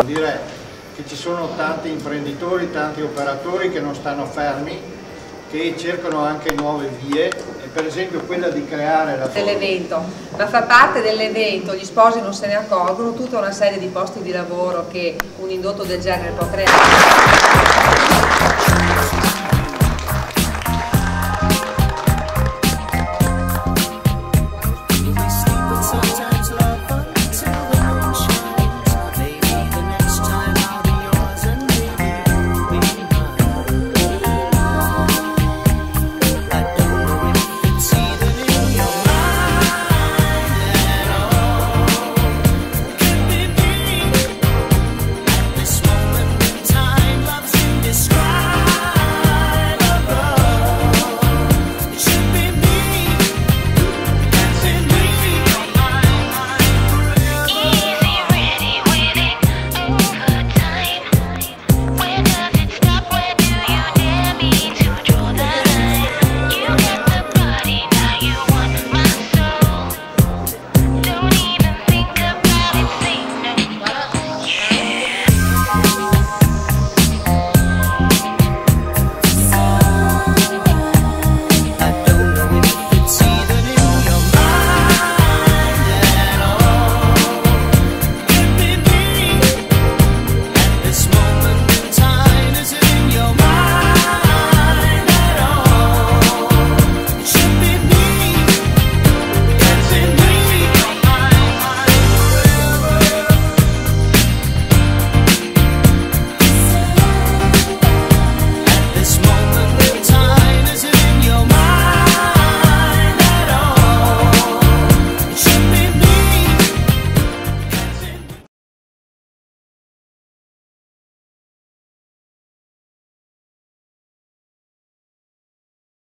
dire che ci sono tanti imprenditori, tanti operatori che non stanno fermi, che cercano anche nuove vie, e per esempio quella di creare dell'evento, ma fa parte dell'evento, gli sposi non se ne accorgono, tutta una serie di posti di lavoro che un indotto del genere può creare.